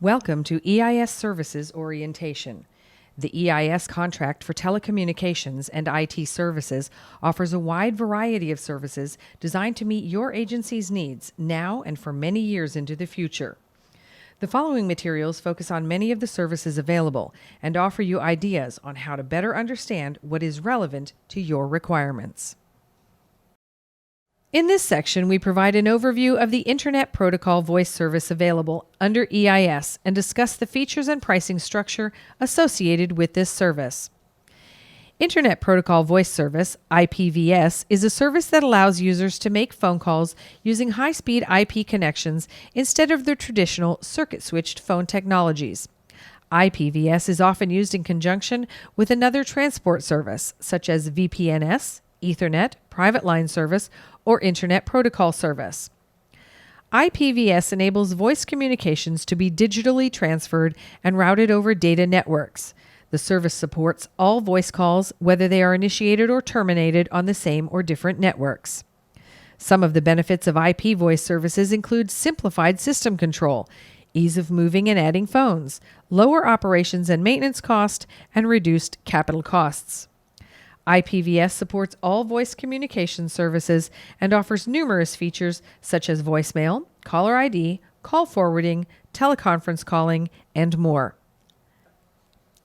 Welcome to EIS Services Orientation. The EIS contract for telecommunications and IT services offers a wide variety of services designed to meet your agency's needs now and for many years into the future. The following materials focus on many of the services available and offer you ideas on how to better understand what is relevant to your requirements. In this section, we provide an overview of the Internet Protocol voice service available under EIS and discuss the features and pricing structure associated with this service. Internet Protocol Voice Service, IPVS, is a service that allows users to make phone calls using high-speed IP connections instead of the traditional circuit-switched phone technologies. IPVS is often used in conjunction with another transport service, such as VPNs, Ethernet, private line service, or Internet Protocol service. IPVS enables voice communications to be digitally transferred and routed over data networks. The service supports all voice calls, whether they are initiated or terminated on the same or different networks. Some of the benefits of IP voice services include simplified system control, ease of moving and adding phones, lower operations and maintenance cost, and reduced capital costs. IPVS supports all voice communication services and offers numerous features such as voicemail, caller ID, call forwarding, teleconference calling, and more.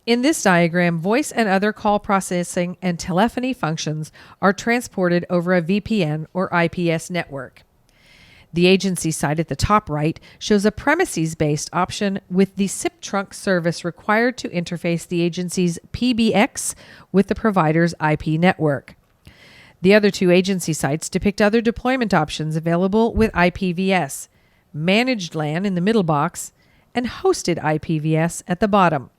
In this diagram, voice and other call processing and telephony functions are transported over a VPN or IPS network. The agency site at the top right shows a premises-based option with the SIP trunk service required to interface the agency's PBX with the provider's IP network. The other two agency sites depict other deployment options available with IPVS, managed LAN in the middle box, and hosted IPVS at the bottom.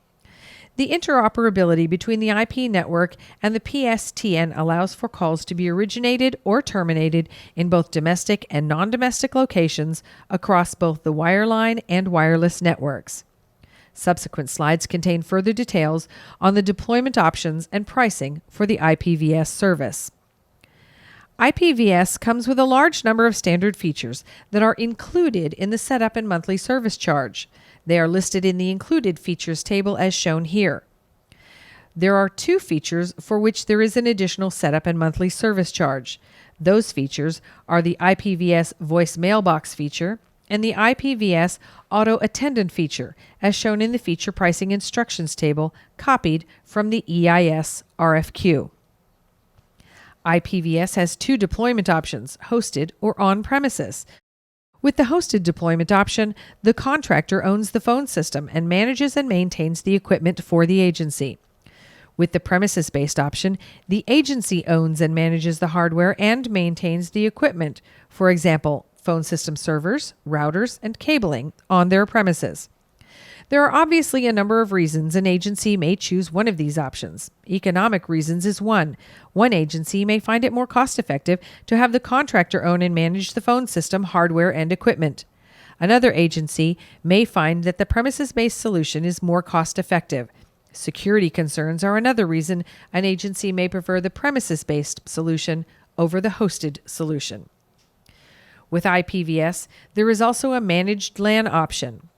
The interoperability between the IP network and the PSTN allows for calls to be originated or terminated in both domestic and non-domestic locations across both the wireline and wireless networks. Subsequent slides contain further details on the deployment options and pricing for the IPVS service. IPVS comes with a large number of standard features that are included in the setup and monthly service charge. They are listed in the included features table as shown here. There are two features for which there is an additional setup and monthly service charge. Those features are the IPVS voice mailbox feature and the IPVS auto attendant feature, as shown in the feature pricing instructions table copied from the EIS RFQ. IPVS has two deployment options, hosted or on-premises. With the hosted deployment option, the contractor owns the phone system and manages and maintains the equipment for the agency. With the premises-based option, the agency owns and manages the hardware and maintains the equipment, for example, phone system servers, routers, and cabling on their premises. There are obviously a number of reasons an agency may choose one of these options. Economic reasons is one. One agency may find it more cost-effective to have the contractor own and manage the phone system, hardware, and equipment. Another agency may find that the premises-based solution is more cost-effective. Security concerns are another reason an agency may prefer the premises-based solution over the hosted solution. With IPVS, there is also a managed LAN option.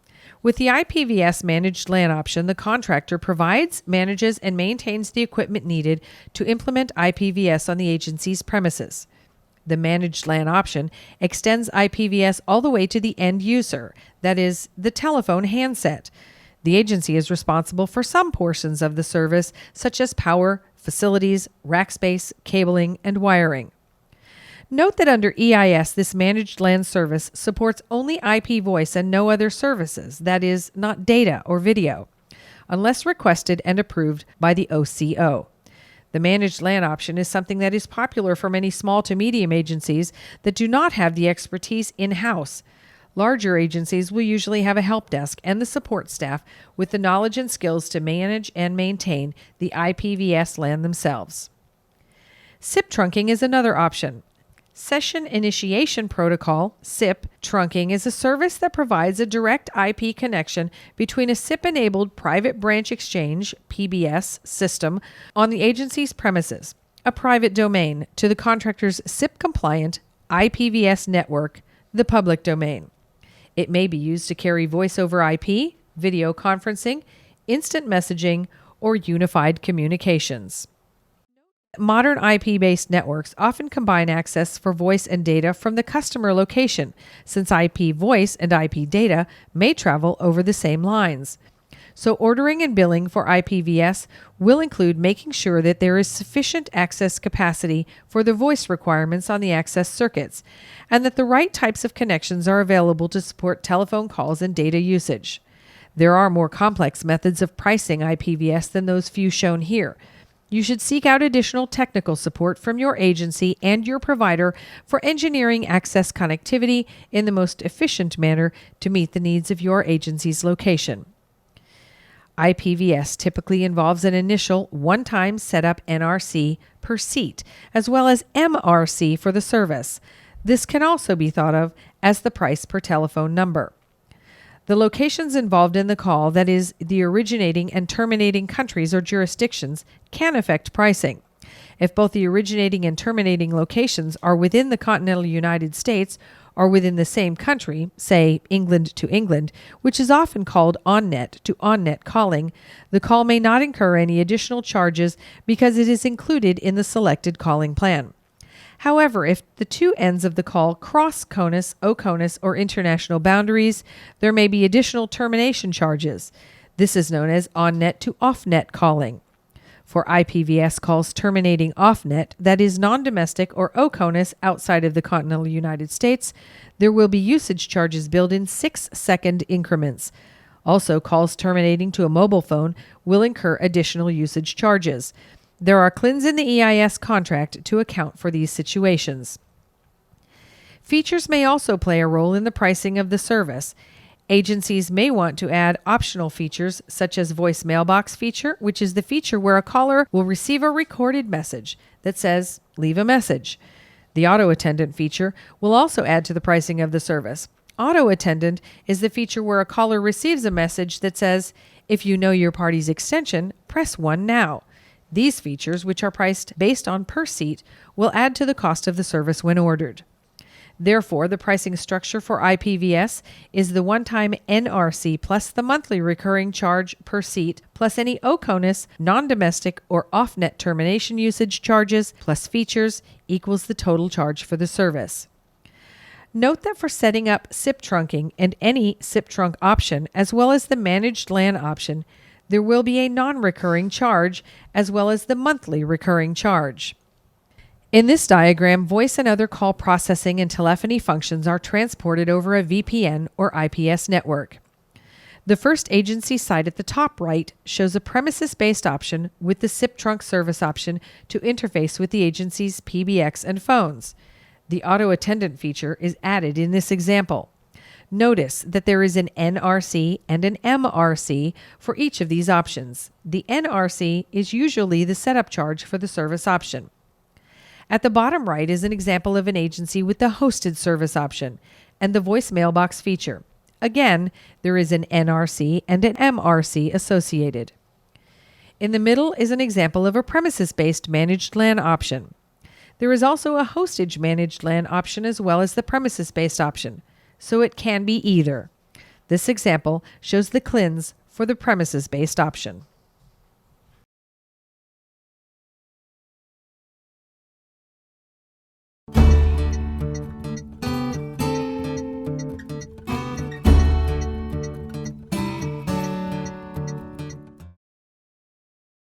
With the IPVS managed LAN option, the contractor provides, manages, and maintains the equipment needed to implement IPVS on the agency's premises. The managed LAN option extends IPVS all the way to the end user, that is, the telephone handset. The agency is responsible for some portions of the service, such as power, facilities, rack space, cabling, and wiring. Note that under EIS, this managed LAN service supports only IP voice and no other services, that is, not data or video, unless requested and approved by the OCO. The managed LAN option is something that is popular for many small to medium agencies that do not have the expertise in-house. Larger agencies will usually have a help desk and the support staff with the knowledge and skills to manage and maintain the IPVS LAN themselves. SIP trunking is another option. Session Initiation Protocol, SIP, trunking is a service that provides a direct IP connection between a SIP-enabled private branch exchange, PBS, system on the agency's premises, a private domain, to the contractor's SIP-compliant IPVS network, the public domain. It may be used to carry voice over IP, video conferencing, instant messaging, or unified communications. Modern IP-based networks often combine access for voice and data from the customer location, since IP voice and IP data may travel over the same lines. So ordering and billing for IPVS will include making sure that there is sufficient access capacity for the voice requirements on the access circuits, and that the right types of connections are available to support telephone calls and data usage. There are more complex methods of pricing IPVS than those few shown here. You should seek out additional technical support from your agency and your provider for engineering access connectivity in the most efficient manner to meet the needs of your agency's location. IPVS typically involves an initial one-time setup NRC per seat, as well as MRC for the service. This can also be thought of as the price per telephone number. The locations involved in the call, that is, the originating and terminating countries or jurisdictions, can affect pricing. If both the originating and terminating locations are within the continental United States or within the same country, say England to England, which is often called on-net to on-net calling, the call may not incur any additional charges because it is included in the selected calling plan. However, if the two ends of the call cross CONUS, OCONUS, or international boundaries, there may be additional termination charges. This is known as on-net to off-net calling. For IPVS calls terminating off-net, that is non-domestic or OCONUS outside of the continental United States, there will be usage charges billed in 6-second increments. Also, calls terminating to a mobile phone will incur additional usage charges. There are CLINs in the EIS contract to account for these situations. Features may also play a role in the pricing of the service. Agencies may want to add optional features such as voice mailbox feature, which is the feature where a caller will receive a recorded message that says, "Leave a message." The auto attendant feature will also add to the pricing of the service. Auto attendant is the feature where a caller receives a message that says, "If you know your party's extension, press 1 now." These features, which are priced based on per seat, will add to the cost of the service when ordered. Therefore, the pricing structure for IPVS is the one-time NRC plus the monthly recurring charge per seat plus any OCONUS, non-domestic, or off-net termination usage charges plus features equals the total charge for the service. Note that for setting up SIP trunking and any SIP trunk option, as well as the managed LAN option, there will be a non-recurring charge as well as the monthly recurring charge. In this diagram, voice and other call processing and telephony functions are transported over a VPN or IPS network. The first agency site at the top right shows a premises-based option with the SIP trunk service option to interface with the agency's PBX and phones. The auto attendant feature is added in this example. Notice that there is an NRC and an MRC for each of these options. The NRC is usually the setup charge for the service option. At the bottom right is an example of an agency with the hosted service option and the voice mailbox feature. Again, there is an NRC and an MRC associated. In the middle is an example of a premises-based managed LAN option. There is also a hostage managed LAN option as well as the premises-based option, so it can be either. This example shows the CLINs for the premises-based option.